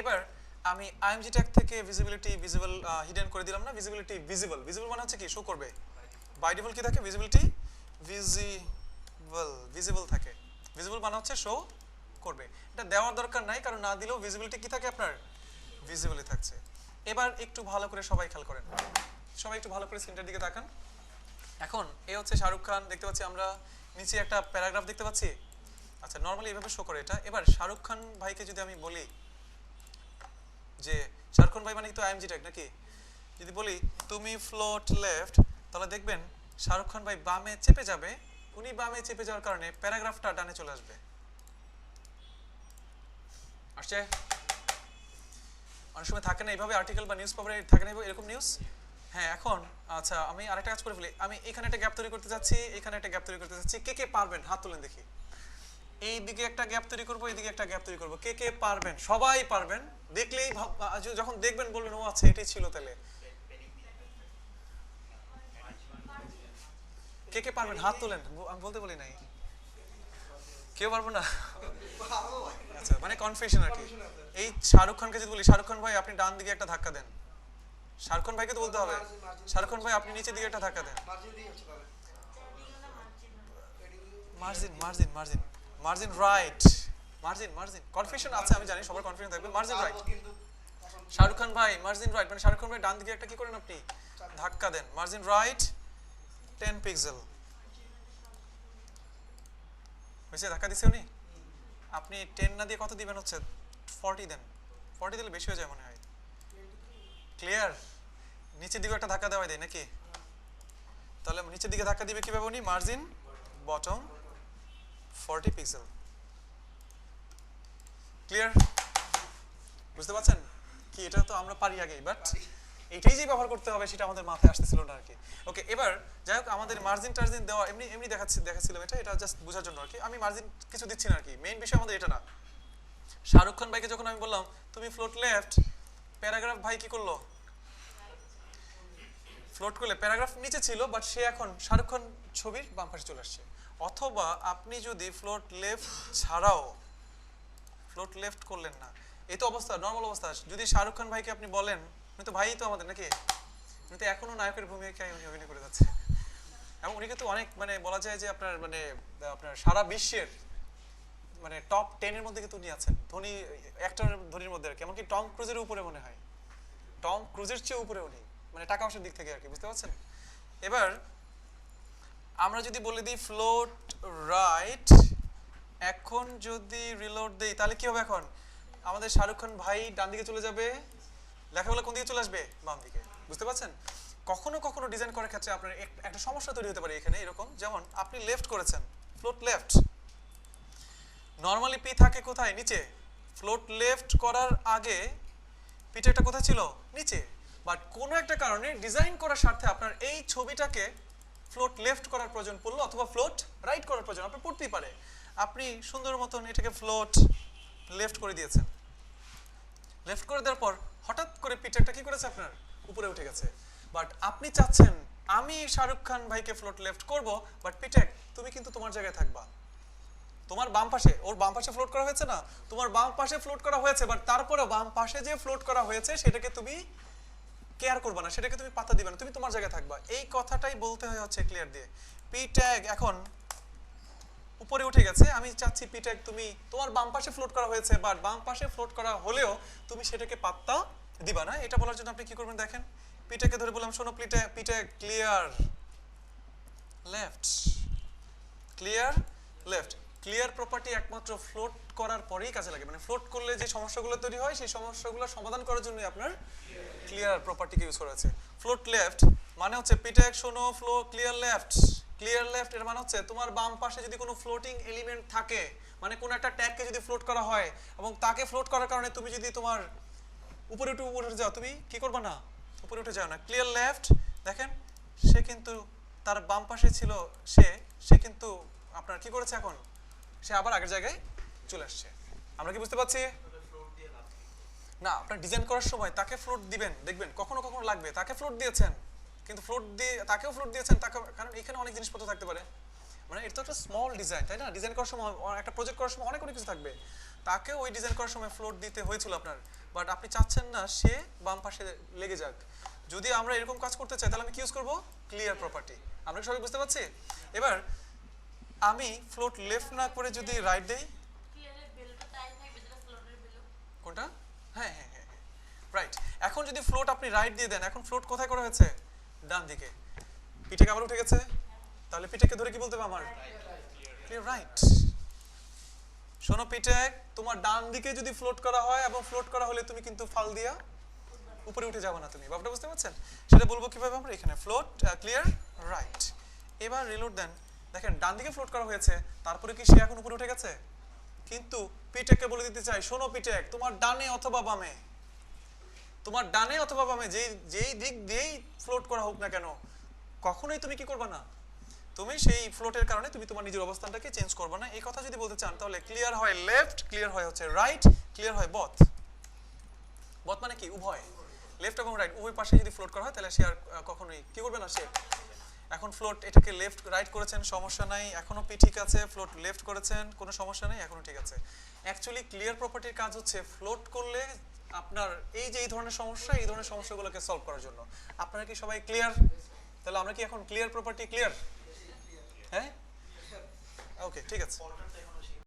এবার আমি IMG tag থেকে ভিজিবিলিটি ভিজিবল হিডেন করে দিলাম না, ভিজিবিলিটি ভিজিবল। ভিজিবল মানে হচ্ছে কি শো করবে, বাই ডিফল্ট কি থাকে ভিজিবিলিটি ভিজিবল থাকে। ভিজিবল মানে হচ্ছে শো করবে, এটা দেওয়ার দরকার নাই কারণ না দিলেও ভিজিবিলিটি কি থাকে আপনার ভিজিবলই থাকছে। এবার একটু ভালো করে সবাই খেয়াল করেন, সবাই একটু ভালো করে স্ক্রিনটার দিকে তাকান। এখন এ হচ্ছে শাহরুখ খান দেখতে পাচ্ছি আমরা, নিচে একটা প্যারাগ্রাফ দেখতে পাচ্ছি। আচ্ছা নর্মালি এভাবে শো করে এটা। এবার শাহরুখ খান ভাইকে যদি আমি বলি যে শাহরুখ খান ভাই মানে তো আইএমজি ট্যাগ নাকি, যদি বলি তুমি ফ্লোট লেফট, তাহলে দেখবেন শাহরুখ খান ভাই বামে চেপে যাবে। উনি বামে চেপে যাওয়ার কারণে প্যারাগ্রাফটা ডানে চলে আসবে। আসছে অনেক সময় থাকে না এইভাবে আর্টিকেল বা নিউজ পেপারে থাকে না এরকম নিউজ। হ্যাঁ এখন আচ্ছা আমি আরেকটা কাজ করে ফেলি, আমি এখানে একটা গ্যাপ তৈরি করতে যাচ্ছি, এখানে একটা গ্যাপ তৈরি করতে যাচ্ছি। কে কে পারবেন হাত তুলেন দেখি। এই দিকে একটা গ্যাপ তৈরি করব, এইদিকে একটা গ্যাপ তৈরি করব। কে কে পারবেন? সবাই পারবেন, দেখলেই যখন দেখবেন বলবেন ও আচ্ছা এটাই ছিল। তাহলে কে কে পারবেন হাত তোলেন, আমি বলতে বলি নাই। কেউ পারবো না? আচ্ছা মানে কনফিউশন আর কি। এই শাহরুখ খানকে যদি বলি শাহরুখ খান ভাই আপনি ডান দিকে একটা ধাক্কা দেন, শাহরুখ খান ভাইকে তো বলতে হবে শাহরুখ খান ভাই আপনি নিচের দিকে একটা ধাক্কা দেন। Margin margin margin margin right, margin margin confusion আছে আমি জানি, সবার কনফিউশন থাকবে। মার্জিন রাইট, শাহরুখ খান ভাই মার্জিন রাইট মানে শাহরুখ খান ভাই ডান দিকে একটা কি করেন আপনি ধাক্কা দেন। মার্জিন রাইট 10 পিক্সেল হয়েছে, ধাক্কা দিছে উনি। আপনি 10 না দিয়ে কত দিবেন হচ্ছে 40 দেন, 40 দিলে বেশি হয়ে যায় মনে হয়। ক্লিয়ার? নিচের দিকে একটা ধাক্কা দেওয়া দেয় নাকি? তাহলে নিচের দিকে ধাক্কা দিবে কিভাবে উনি? Margin bottom 40 pixel. ক্লিয়ার? বুঝতে পারছেন কি? এটা তো আমরা পারি আগেই, বাট এইটাই যে ব্যবহার করতে হবে সেটা আমাদের মাথায় আসতেছিল না আর কি। ওকে এবার যাই হোক আমাদের মার্জিন টার্জিন দেওয়া এমনি এমনি দেখাচ্ছিলাম, এটা জাস্ট বোঝার জন্য আর কি। আমি মার্জিন কিছু দিচ্ছি না আর কি, মেইন বিষয় আমাদের এটা না। শাহরুখ খান ভাইকে যখন আমি বললাম তুমি ফ্লোট লেফট, প্যারাগ্রাফ ভাই কি করলো? ফ্লোট করলে প্যারাগ্রাফ নিচে ছিল, বাট সে এখন শাহরুখ খান ছবির বাম পাশে চলে আসছে। অথবা আপনি যদি ফ্লোট লেফট ছাড়াও, ফ্লোট লেফট করলেন না, এই তো অবস্থা নর্মাল অবস্থা। যদি শাহরুখ খান ভাইকে আপনি বলেন, উনি তো ভাই তো আমাদের নাকি, উনি তো এখনো নায়কের ভূমিকায় উনি অভিনয় করে যাচ্ছে। এবং উনি কিন্তু অনেক মানে বলা যায় যে আপনার আপনার সারা বিশ্বের মানে টপ 10 এর মধ্যে কিন্তু উনি আছেন, ধনী অ্যাক্টর ধনীর মধ্যে আর কি। এমনকি টম ক্রুজের উপরে মনে হয়, টম ক্রুজের চেয়ে উপরে উনি, মানে টাকা পয়সার দিক থেকে আর কি। বুঝতে পারছেন? এবার আমরা যদি বলে দিই ফ্লোট রাইট, এখন যদি রিলোড দেই তাহলে কি হবে? এখন আমাদের শাহরুখ খান ভাই ডান দিকে চলে যাবে, লেখাগুলো কোন দিকে চলে আসবে? বাম দিকে। বুঝতে পারছেন? কখনো কখনো ডিজাইন করার ক্ষেত্রে আপনার একটা সমস্যা তৈরি হতে পারে এখানে এরকম, যেমন আপনি লেফট করেছেন, ফ্লোট লেফট, নরমালি পি থাকে কোথায়? নিচে। ফ্লোট লেফট করার আগে পিটা কোথায় ছিল? নিচে। বাট কোনো একটা কারণে ডিজাইন করার স্বার্থে আপনার এই ছবিটাকে ফ্লোট লেফট করার প্রয়োজন পড়লো, অথবা ফ্লোট রাইট করার প্রয়োজন আপনার পড়তেই পারে। আপনি সুন্দর মতন এটাকে ফ্লোট লেফট করে দিয়েছেন। লেফট করে দেওয়ার পর হঠাৎ করে পিটারটা কি করেছে? আপনার উপরে উঠে গেছে। বাট আপনি চাচ্ছেন আমি শাহরুখ খান ভাইকে ফ্লোট লেফট করব, বাট পিটেক তুমি কিন্তু তোমার জায়গায় থাকবা, তোমার বাম পাশে। ওর বাম পাশে ফ্লোট করা হয়েছে না, তোমার বাম পাশে ফ্লোট করা হয়েছে, বাট তারপরে বাম পাশে যে ফ্লোট করা হয়েছে সেটাকে তুমি কেয়ার করবা না, সেটাকে তুমি পাত্তা দিবে না, তুমি তোমার জায়গায় থাকবা। এই কথাটাই বলতে হয় হচ্ছে ক্লিয়ার দিয়ে। পি ট্যাগ এখন উপরে উঠে গেছে, আমি চাচ্ছি পি ট্যাগ তুমি তোমার বাম পাশে ফ্লোট করা হয়েছে, বাট বাম পাশে ফ্লোট করা হলেও তুমি সেটাকে পাত্তা দিবা না। এটা বলার জন্য আপনি কি করবেন দেখেন, পি ট্যাগকে ধরে বললাম শোনো P tag clear left, clear left. Clear property একমাত্র ফ্লোট করার পরেই কাজে লাগে, মানে ফ্লোট করলে যে সমস্যাগুলো তৈরি হয় সেই সমস্যাগুলো সমাধান করার জন্যই আপনার ক্লিয়ার প্রপার্টিকে ইউজ করা হয়েছে। ফ্লোট লেফট মানে হচ্ছে পিটেক শোনো flow clear left, clear left এর মানে হচ্ছে তোমার বাম পাশে যদি কোনো ফ্লোটিং এলিমেন্ট থাকে, মানে কোনো একটা ট্যাগকে যদি ফ্লোট করা হয় এবং তাকে ফ্লোট করার কারণে তুমি যদি তোমার উপরে উঠে যাও, তুমি কি করবে না? উপরে উঠে যাও না। ক্লিয়ার লেফট দেখেন সে কিন্তু তার বাম পাশে ছিল, সে কিন্তু আপনার কি করেছে? এখন সে আবার আগের জায়গায় চলে আসছে। আমরা কি বুঝতে পারছি? না, আপনার ডিজাইন করার সময় তাকে ফ্লোট দিবেন, দেখবেন কখনো কখনো লাগবে। তাকে ফ্লোট দিয়েছেন, কিন্তু ফ্লোট দিয়ে তাকেও ফ্লোট দিয়েছেন, কারণ এখানে অনেক জিনিসপত্র থাকতে পারে, মানে এটা তো একটা স্মল ডিজাইন, তাই না? ডিজাইন করার সময় একটা প্রজেক্ট করার সময় অনেক কিছু থাকবে, তাকে ওই ডিজাইন করার সময় ফ্লোট দিতে হয়েছিল আপনার। বাট আপনি চাচ্ছেন না সে বাম পাশে লেগে যাক। যদি আমরা এরকম কাজ করতে চাই তাহলে আমি কি ইউজ করব? Clear property. আমরা সবাই বুঝতে পারছি? এবার আমি ফ্লোট লেফট না করে যদি রাইট দেই, কোনটা? হ্যাঁ হ্যাঁ হ্যাঁ রাইট। এখন যদি ফ্লোট আপনি রাইট দিয়ে দেন, এখন ফ্লোট কোথায় করা হয়েছে? ডান দিকে। পিঠেকে আবার উঠে গেছে, তাহলে পিঠেকে ধরে কি বলতে হবে আমার? Clear right. শোনো পিঠেক, তোমার ডান দিকে যদি ফ্লোট করা হয় এবং ফ্লোট করা হলে তুমি কিন্তু ফাল দিয়া উপরে উঠে যাবে না। তুমি ব্যাপারটা বুঝতে পারছেন? সেটা বলবো কিভাবে আমরা? এখানে ফ্লোট ক্লিয়ার রাইট। এবার রিলোড দেন, দেখেন ডান দিকে ফ্লোট করা হয়েছে, তারপরে কি সে এখন উপরে উঠে গেছে? কিন্তু পিটেককে বলে দিতে চাই, শোনো পিটেক, তোমার ডানে অথবা বামে, তোমার ডানে অথবা বামে যেই দিক দিয়েই ফ্লোট করা হোক না কেন, কখনোই তুমি কি করবে না, তুমি সেই ফ্লোটের কারণে তুমি তোমার নিজের অবস্থানটাকে চেঞ্জ করবে না। এই কথা যদি বলতে চান তাহলে ক্লিয়ার হয় লেফট, ক্লিয়ার হয় হচ্ছে রাইট, ক্লিয়ার হয় বথ। বথ মানে কি? উভয়, লেফট এবং রাইট উভয় পাশে যদি ফ্লোট করা হয় তাহলে সে আর কখনোই কি করবে না। সে এখন ফ্লোট এটাকে লেফট রাইট করেছেন, সমস্যা নাই, এখনো পি ঠিক আছে। ফ্লোট লেফট করেছেন, কোনো সমস্যা নেই, এখনো ঠিক আছে। অ্যাকচুয়ালি ক্লিয়ার প্রপার্টির কাজ হচ্ছে ফ্লোট করলে আপনার এই যে এই ধরনের সমস্যা, এই ধরনের সমস্যাগুলোকে সলভ করার জন্য। আপনারা কি সবাই ক্লিয়ার? তাহলে আমরা কি এখন ক্লিয়ার প্রপার্টি ক্লিয়ার? হ্যাঁ ওকে ঠিক আছে।